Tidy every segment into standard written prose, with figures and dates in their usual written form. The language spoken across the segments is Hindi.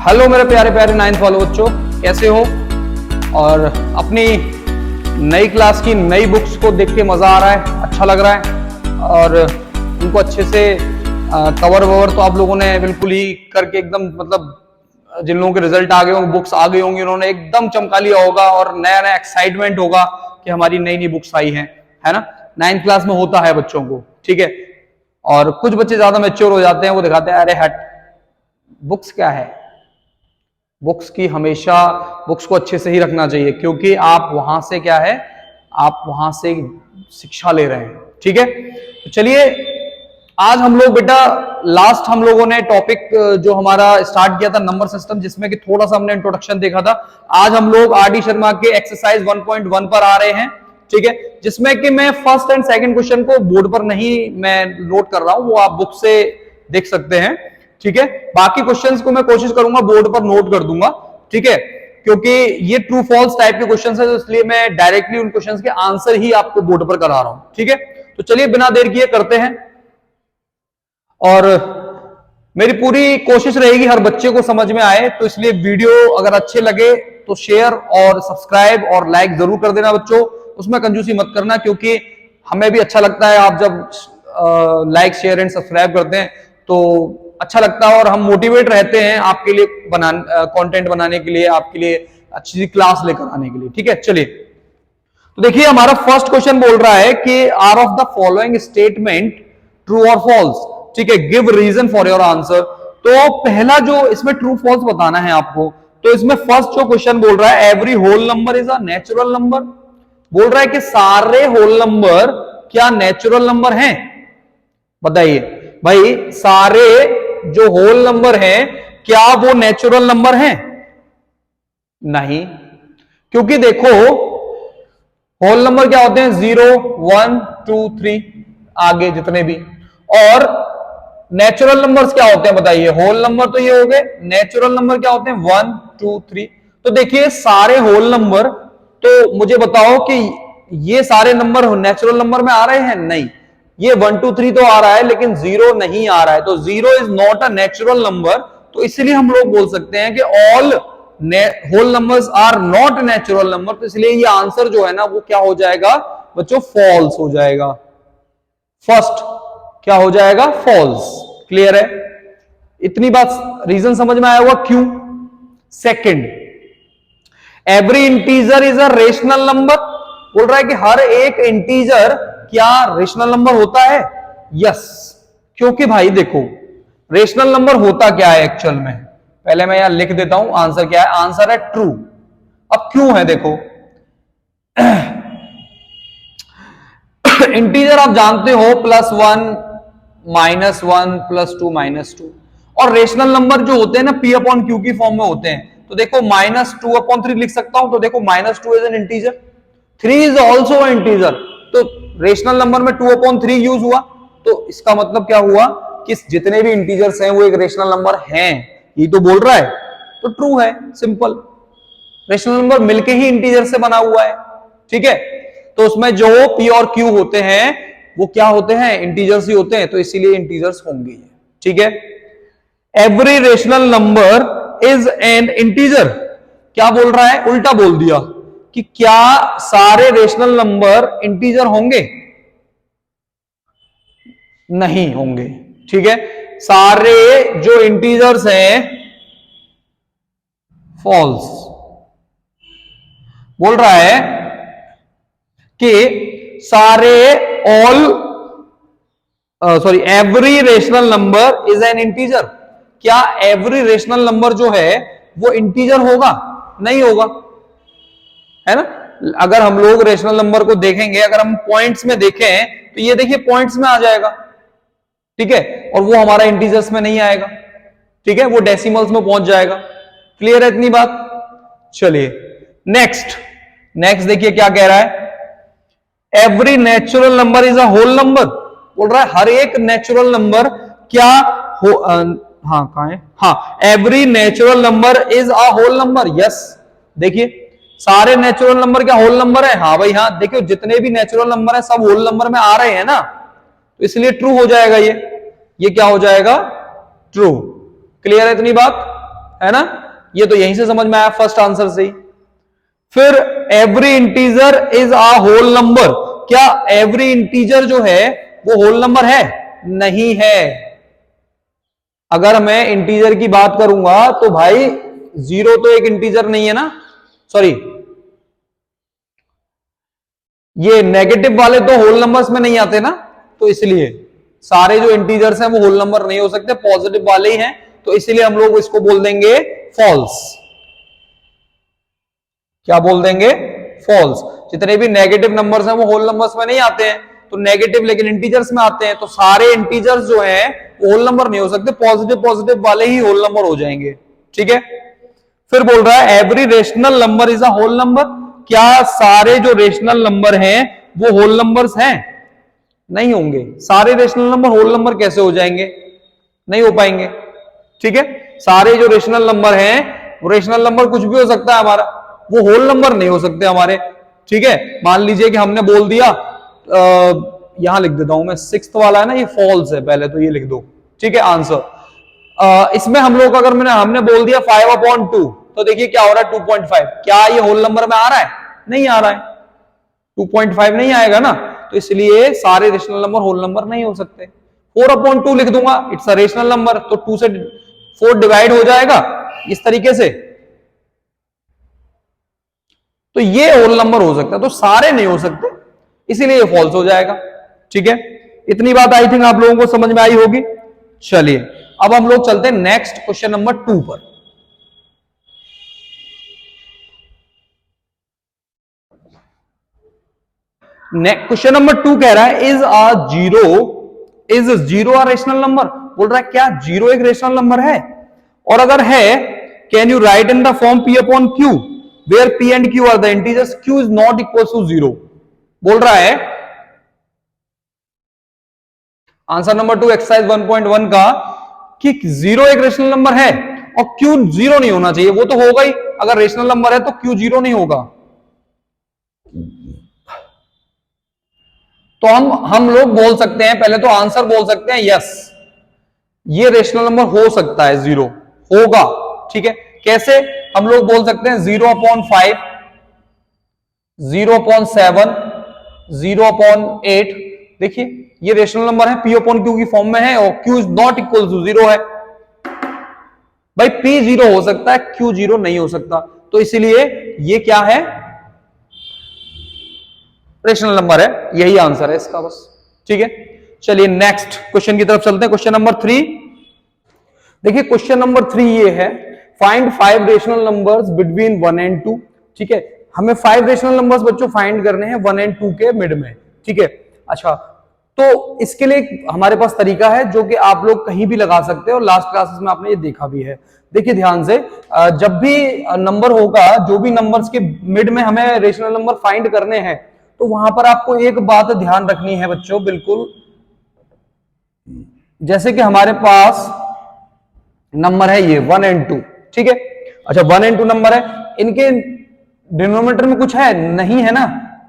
हेलो मेरे प्यारे प्यारे 9th वाले बच्चों, कैसे हो? और अपनी नई क्लास की नई बुक्स को देख के मजा आ रहा है, अच्छा लग रहा है और उनको अच्छे से कवर ववर तो आप लोगों ने बिल्कुल ही करके एकदम मतलब जिन लोगों के रिजल्ट आ गए होंगे, बुक्स आ गई होंगी, उन्होंने एकदम चमका लिया होगा और नया नया एक्साइटमेंट होगा कि हमारी नई नई बुक्स आई हैं, है ना। 9th क्लास में होता है बच्चों को, ठीक है। और कुछ बच्चे ज्यादा मैच्योर हो जाते हैं, वो दिखाते हैं अरे हट बुक्स क्या है। बुक्स की हमेशा बुक्स को अच्छे से ही रखना चाहिए, क्योंकि आप वहां से क्या है, आप वहां से शिक्षा ले रहे हैं, ठीक है। तो चलिए आज हम लोग बेटा लास्ट हम लोगों ने टॉपिक जो हमारा स्टार्ट किया था नंबर सिस्टम, जिसमें कि थोड़ा सा हमने इंट्रोडक्शन देखा था। आज हम लोग आर.डी. शर्मा के एक्सरसाइज 1.1 पर आ रहे हैं, ठीक है, जिसमें कि मैं फर्स्ट एंड सेकंड क्वेश्चन को बोर्ड पर नहीं मैं नोट कर रहा हूं, वो आप बुक से देख सकते हैं, ठीक है। बाकी क्वेश्चंस को मैं कोशिश करूंगा बोर्ड पर नोट कर दूंगा, ठीक है, क्योंकि ये ट्रू फॉल्स टाइप के क्वेश्चंस है, तो इसलिए मैं डायरेक्टली उन क्वेश्चंस के आंसर ही आपको बोर्ड पर करा रहा हूं, ठीक है। तो चलिए बिना देर किए करते हैं, और मेरी पूरी कोशिश रहेगी हर बच्चे को समझ में आए, तो इसलिए वीडियो अगर अच्छे लगे तो शेयर और सब्सक्राइब और लाइक जरूर कर देना बच्चों, उसमें कंजूसी मत करना, क्योंकि हमें भी अच्छा लगता है आप जब लाइक शेयर एंड सब्सक्राइब करते हैं तो अच्छा लगता है और हम मोटिवेट रहते हैं आपके लिए कंटेंट बनाने के लिए, आपके लिए अच्छी क्लास लेकर आने के लिए, ठीक है। चलिए तो देखिए हमारा फर्स्ट क्वेश्चन बोल रहा है कि are of the following statement true और फॉल्स, ठीक है, give reason for your answer. तो पहला जो इसमें ट्रू फॉल्स बताना है आपको, तो इसमें फर्स्ट जो क्वेश्चन बोल रहा है every whole number is a natural number, बोल रहा है कि सारे होल नंबर क्या नेचुरल नंबर हैं। बताइए भाई, सारे जो होल नंबर हैं क्या वो नेचुरल नंबर हैं? नहीं, क्योंकि देखो होल नंबर क्या होते हैं, 0 1 2 3 आगे जितने भी, और नेचुरल नंबर्स क्या होते हैं बताइए। होल नंबर तो ये हो गए, नेचुरल नंबर क्या होते हैं 1 2 3। तो देखिए सारे होल नंबर, तो मुझे बताओ कि ये सारे नंबर नेचुरल नंबर में आ रहे हैं? नहीं, ये 1 2 3 तो आ रहा है लेकिन 0 नहीं आ रहा है, तो 0 is not a natural number. तो इसलिए हम लोग बोल सकते हैं कि all whole numbers are not natural number, तो इसलिए ये आंसर जो है ना वो क्या हो जाएगा बच्चों, फॉल्स हो जाएगा। फर्स्ट क्या हो जाएगा, फॉल्स। क्लियर है, इतनी बात रीजन समझ में आया हुआ क्यों। Second, every integer is a rational number, बोल रहा है कि हर एक इंटीजर क्या रेशनल नंबर होता है? यस, क्योंकि भाई देखो रेशनल नंबर होता क्या है एक्चुअल में, पहले मैं यहां लिख देता हूं आंसर क्या है। आंसर है ट्रू। अब क्यों है देखो, इंटीजर आप जानते हो +1 -1 +2 -2, और रेशनल नंबर जो होते हैं ना P अपॉन Q की फॉर्म में होते हैं। तो देखो -2/3 लिख सकता हूं, तो देखो -2 is an integer, 3 is also integer, तो रेशनल नंबर में 2/3 यूज हुआ, तो इसका मतलब क्या हुआ कि जितने भी इंटीजर्स हैं वो एक रेशनल नंबर हैं, ये तो बोल रहा है, तो ट्रू है, सिंपल। रेशनल नंबर मिलके ही इंटीजर से बना हुआ है, ठीक है, तो उसमें जो P और Q होते हैं वो क्या होते हैं, इंटीजर्स ही होते हैं, तो इसीलिए इंटीजर्स होंगे, ठीक है। Every rational number is an integer, क्या बोल रहा है, उल्टा बोल दिया कि क्या सारे रेशनल नंबर इंटीजर होंगे? नहीं होंगे, ठीक है, सारे जो इंटीजर्स हैं फॉल्स। बोल रहा है कि सारे every rational number is an integer, क्या एवरी रेशनल नंबर जो है वो इंटीजर होगा? नहीं होगा, है ना। अगर हम लोग रेशनल नंबर को देखेंगे, अगर हम पॉइंट्स में देखें तो ये देखिए पॉइंट्स में आ जाएगा, ठीक है, और वो हमारा इंटीजर्स में नहीं आएगा, ठीक है, वो डेसिमल्स में पहुंच जाएगा। क्लियर है इतनी बात? चलिए नेक्स्ट देखिए क्या कह रहा है, every natural number is a whole number, बोल रहा है हर एक नेचुरल नंबर क्या हो, कहां है, हाँ, every natural number is a whole number. Yes, देखिए सारे नेचुरल नंबर क्या होल नंबर है? हाँ भाई हाँ, देखियो जितने भी नेचुरल नंबर है सब होल नंबर में आ रहे हैं ना, तो इसलिए ट्रू हो जाएगा ये क्या हो जाएगा, ट्रू। क्लियर है इतनी बात? है ना, ये तो यहीं से समझ में आया फर्स्ट आंसर से ही। फिर every integer is a whole number, क्या एवरी इंटीजर जो है वो होल नंबर है? नहीं है। अगर मैं इंटीजर की बात करूंगा तो भाई 0 तो एक इंटीजर नहीं है ना, सॉरी ये नेगेटिव वाले तो होल नंबर्स में नहीं आते ना, तो इसलिए सारे जो इंटीजर्स हैं वो होल नंबर नहीं हो सकते, पॉजिटिव वाले ही हैं, तो इसलिए हम लोग इसको बोल देंगे फॉल्स। क्या बोल देंगे? फॉल्स। जितने भी नेगेटिव नंबर्स हैं वो होल नंबर्स में नहीं आते हैं, तो नेगेटिव लेकिन इंटीजर्स में आते हैं, तो सारे इंटीजर्स जो हैं वो होल नंबर नहीं हो सकते, पॉजिटिव पॉजिटिव वाले ही होल नंबर हो जाएंगे। ठीक है, फिर बोल रहा है every rational number is a whole number, क्या सारे जो रेशनल नंबर हैं वो होल नंबर्स हैं? नहीं होंगे। सारे रेशनल नंबर होल नंबर कैसे हो जाएंगे? नहीं हो पाएंगे। ठीक है, सारे जो रेशनल नंबर हैं वो रेशनल नंबर कुछ भी हो सकता है हमारा, वो होल नंबर नहीं हो सकते हमारे। ठीक है, मान लीजिए कि हमने बोल दिया यहां लिख देता हूं मैं, 6th वाला है ना, ये फॉल्स है, पहले तो ये लिख दो। ठीक है, आंसर इसमें हम लोग अगर हमने बोल दिया 5/2, तो देखिए क्या हो रहा है 2.5, क्या ये होल नंबर में आ रहा है? नहीं आ रहा है, 2.5 नहीं आएगा ना, तो इसलिए सारे रेशनल नंबर होल नंबर नहीं हो सकते। 4/2 लिख दूंगा, इट्स अ रेशनल नंबर, तो 2 से 4 डिवाइड हो जाएगा इस तरीके से, तो ये होल नंबर हो सकता है, तो सारे नहीं हो सकते, इसीलिए ये फॉल्स हो जाएगा। ठीक है, इतनी बात आई थिंक आप लोगों को समझ में आई होगी। चलिए अब हम लोग चलते हैं नेक्स्ट क्वेश्चन नंबर 2 पर। क्वेश्चन नंबर 2 कह रहा है is zero a rational number, बोल रहा है क्या जीरो एक रेशनल नंबर है, और अगर है can you write in the form p upon q where p and q are the integers, q is not equal to 0। बोल रहा है आंसर नंबर 2 एक्सरसाइज 1.1 का कि जीरो एक रेशनल नंबर है और q जीरो नहीं होना चाहिए, वो तो होगा ही, अगर रेशनल नंबर है तो q जीरो नहीं होगा। तो हम लोग बोल सकते हैं, पहले तो आंसर बोल सकते हैं यस ये रेशनल नंबर हो सकता है, जीरो होगा। ठीक है, कैसे हम लोग बोल सकते हैं 0/5, 0/7, 0/8, देखिए ये रेशनल नंबर है, p अपॉन क्यू की फॉर्म में है और q is not equal to 0 है। भाई p 0 हो सकता है, q 0 नहीं हो सकता, तो इसीलिए ये क्या है? रेशनल नंबर है, यही आंसर है इसका बस। ठीक है, चलिए नेक्स्ट क्वेश्चन की तरफ चलते हैं, क्वेश्चन नंबर 3। देखिए क्वेश्चन नंबर 3 ये है, find 5 rational numbers between 1 and 2। ठीक है, हमें 5 रेशनल नंबर्स बच्चों फाइंड करने हैं 1 एंड 2 के मिड में। ठीक है, अच्छा तो इसके लिए हमारे पास तरीका है जो कि आप लोग कहीं भी लगा सकते हो, लास्ट क्लासेस में आपने ये देखा भी है। देखिए ध्यान से, जब भी नंबर होगा, जो भी नंबर्स के मिड में हमें रेशनल नंबर फाइंड करने हैं, तो वहां पर आपको एक बात ध्यान रखनी है बच्चों, बिल्कुल जैसे कि हमारे पास नंबर है ये 1 एंड 2। ठीक है, अच्छा 1 एंड 2 नंबर है, इनके डिनोमिनेटर में कुछ है नहीं, है ना,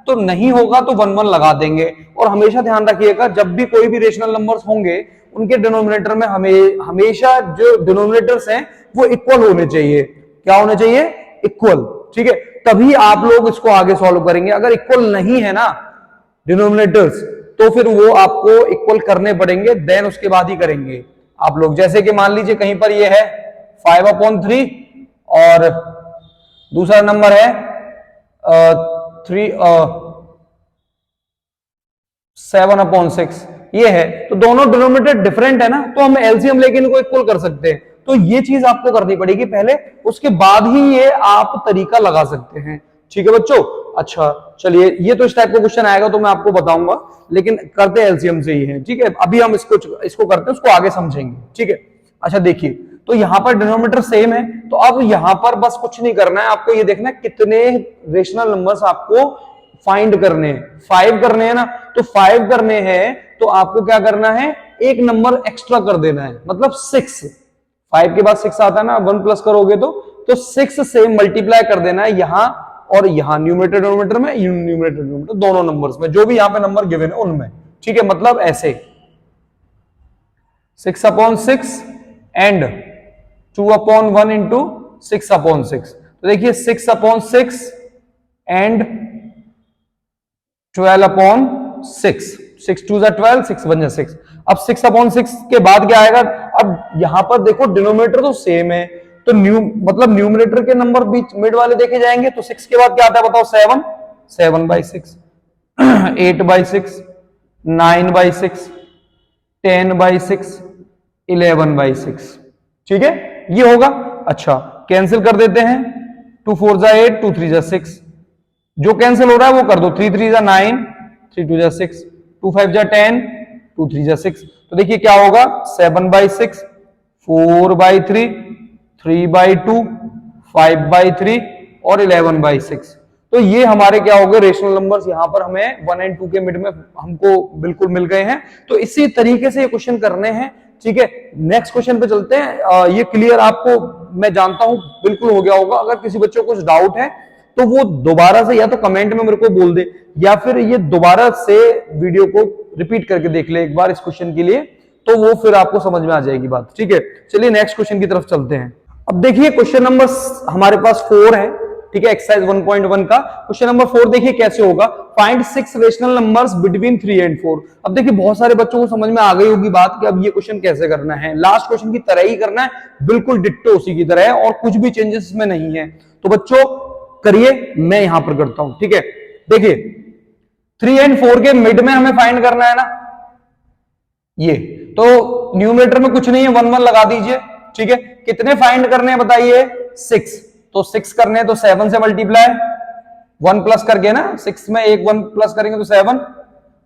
तो नहीं होगा तो 1 1 लगा देंगे। और हमेशा ध्यान रखिएगा जब भी कोई भी रेशनल नंबर्स होंगे उनके डिनोमिनेटर में हमेशा जो डिनोमिनेटर्स हैं वो इक्वल होने चाहिए। क्या होने चाहिए? इक्वल। ठीक है, तभी आप लोग इसको आगे सॉल्व करेंगे। अगर इक्वल नहीं है ना डिनोमिनेटर्स, तो फिर वो आपको इक्वल करने पड़ेंगे, देन उसके बाद ही करेंगे आप लोग। जैसे कि मान लीजिए कहीं पर ये है 5/3 और दूसरा नंबर है 7/6, ये है, तो दोनों डिनोमिनेटर डिफरेंट है ना, तो हम एलसीएम लेके इनको इक्वल कर सकते हैं। तो ये चीज आपको करनी पड़ेगी पहले, उसके बाद ही ये आप तरीका लगा सकते हैं। ठीक है बच्चों, अच्छा चलिए, ये तो इस टाइप का क्वेश्चन आएगा तो मैं आपको बताऊंगा, लेकिन करते एलसीएम से ही है। ठीक है, अभी हम इसको करते हैं, उसको आगे समझेंगे। ठीक है, अच्छा देखिए, तो यहां पर डिनोमिनेटर सेम है, तो अब यहां पर बस कुछ नहीं करना है, आपको ये देखना है कितने रेशनल नंबर्स आपको फाइंड करने हैं। 5 करने हैं ना, तो 5 करने हैं तो आपको क्या करना है, एक नंबर एक्स्ट्रा कर देना है, मतलब 6। 5 के बाद 6 आता है ना, 1 प्लस करोगे तो 6 से मल्टीप्लाई कर देना है यहां और यहां, न्यूमरेटर डिनोमिनेटर में, न्यूमरेटर डिनोमिनेटर दोनों नंबर्स में, जो भी यहां पे नंबर गिवन है उनमें। ठीक है, मतलब ऐसे 6/6 एंड 2/1 इंटू 6/6। तो देखिए 6/6 एंड 12/6, 6 2 जा 12, 6 1 जा 6। अब 6/6 के बाद क्या आएगा? अब यहां पर देखो डिनोमिनेटर तो सेम है, तो मतलब न्यूमरेटर के नंबर बीच मिड वाले देखे जाएंगे। तो 6 के बाद क्या आता है बताओ? 7, 7/6, 8/6, 9/6, 10/6, 11/6। ठीक है, ये होगा। अच्छा, कैंसिल कर देते हैं। 2 4 जा 8, 2 3 जा 6। जो कैंसिल हो रहा है वो कर दो। 3 3 जा 9, 3 2 जा 6, 2 5 जा 10, 2 3 जा 6। तो देखिए क्या होगा? 7/6, 4/3, 3/2, 5/3 और 11/6। तो ये हमारे क्या हो गए? Rational numbers. यहां पर हमें 1 और 2 के मिड में हमको बिल्कुल मिल गए हैं। तो इसी तरीके से ये क्वेश्चन करने हैं। ठीक है, नेक्स्ट क्वेश्चन पे चलते हैं। ये क्लियर आपको मैं जानता हूं बिल्कुल हो गया होगा। अगर किसी बच्चे को कुछ डाउट है तो वो दोबारा से या तो कमेंट में मेरे को बोल दे, या फिर ये दोबारा से वीडियो को रिपीट करके देख ले एक बार इस क्वेश्चन के लिए, तो वो फिर आपको समझ में आ जाएगी बात। ठीक है, चलिए नेक्स्ट क्वेश्चन की तरफ चलते हैं। अब देखिए क्वेश्चन नंबर हमारे पास 4 है। ठीक है, एक्सरसाइज 1.1 का क्वेश्चन नंबर 4 देखिए कैसे होगा। Find 6 rational numbers between 3 and 4। अब देखिए बहुत सारे बच्चों को समझ में आ गई होगी बात कि अब ये क्वेश्चन कैसे करना है। लास्ट क्वेश्चन की तरह ही करना है, बिल्कुल डिट्टो उसी की तरह है, और कुछ भी चेंजेस इसमें नहीं है। तो बच्चों करिए, मैं यहां पर करता हूं। ठीक है, देखिए 3 and 4 के मिड में हमें फाइंड करना है ना। ये तो न्यूमरेटर में कुछ नहीं है, 1 1 लगा दीजिए। ठीक है, कितने फाइंड करने हैं बताइए? 6। तो 6 करने हैं तो 7 से मल्टीप्लाई, 1 प्लस करके ना, 6 में एक 1 प्लस करेंगे तो 7,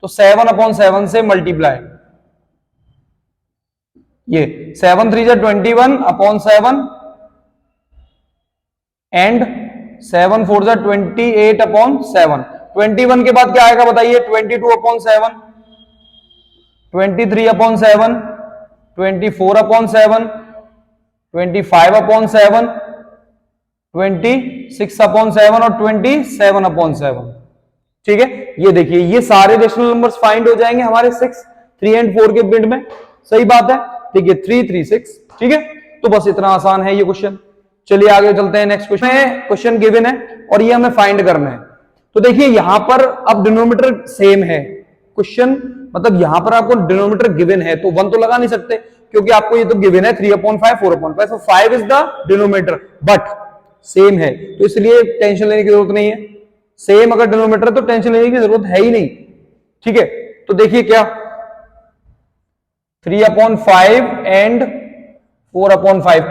तो 7/7 से मल्टीप्लाई। ये 7 3 जा 21/7 एंड 7 4 जा 28/7। 21 के बाद क्या आएगा बताइए? 22/7, 23/7, 24/7, 25/7, 26/7 और 27/7। ठीक है, ये देखिए ये सारे रेशनल नंबर्स फाइंड हो जाएंगे हमारे 3 and 4 के मिड में। सही बात है। ठीक है, 3 3 6। ठीक है, तो बस इतना आसान है ये क्वेश्चन। चलिए आगे चलते हैं। नेक्स्ट क्वेश्चन है, क्वेश्चन गिवन है और ये हमें फाइंड करना है। तो देखिए यहां पर अब डिनोमिनेटर सेम है। क्वेश्चन मतलब यहां पर आपको डिनोमिनेटर गिवन है तो 1 तो लगा नहीं सकते, क्योंकि आपको ये तो गिवन है 3/5, 4/5। so 5 is the denominator, but same है तो इसलिए टेंशन लेने की जरूरत नहीं है। सेम अगर डिनोमिनेटर है तो टेंशन लेने की जरूरत है ही नहीं। ठीक है, तो देखिए क्या 3/5 एंड 4/5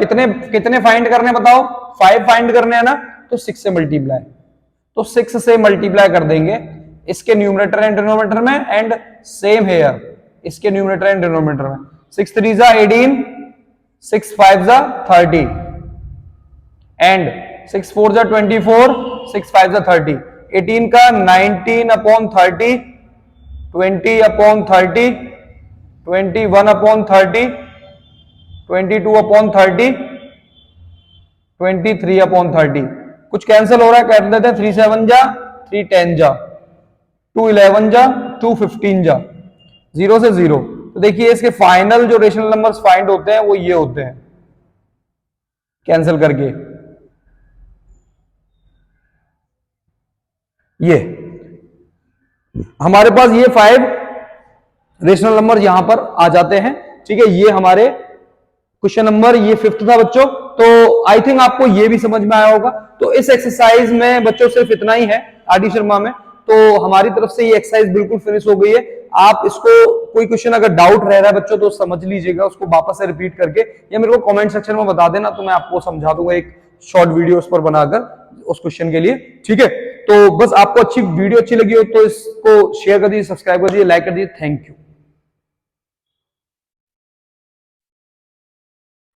कितने फाइंड करने बताओ? 5 फाइंड करने हैं ना, तो 6 से मल्टीप्लाई। तो 6 से मल्टीप्लाई कर देंगे इसके न्यूमरेटर एंड डिनोमिनेटर में, एंड सेम हेयर इसके न्यूमरेटर एंड डिनोमिनेटर में। 6 3 जा 18, 6 5 जा 30 एंड 6 4 जा 24, 6 5 जा 30। 18 का 19/30, 20/30, 21/30, 22/30, 23/30। कुछ कैंसिल हो रहा है, कर देते हैं। 3 7 जा 3 10 जा, 2 11 जा, 2 15 जा, 0 से 0। तो देखिए इसके फाइनल जो रेशनल नंबर्स फाइंड होते हैं वो ये होते हैं, कैंसिल करके। ये हमारे पास ये 5 रेशनल नंबर यहां पर आ जाते हैं। ठीक है, ये हमारे क्वेश्चन नंबर ये 5th था बच्चों। तो आई थिंक आपको ये भी समझ में आया होगा। तो इस एक्सरसाइज में बच्चों सिर्फ इतना ही है आरडी शर्मा में। तो हमारी तरफ से ये एक्सरसाइज बिल्कुल फिनिश हो गई है। आप इसको कोई क्वेश्चन अगर डाउट रह रहा है बच्चों तो समझ लीजिएगा, उसको वापस से रिपीट करके या मेरे को कमेंट सेक्शन में बता देना, तो मैं आपको समझा दूंगा एक शॉर्ट वीडियो उस पर बनाकर उस क्वेश्चन के लिए। ठीक है, तो बस आपको वीडियो अच्छी लगी हो तो इसको शेयर कर दीजिए, सब्सक्राइब कर दीजिए, लाइक कर दीजिए। Thank you.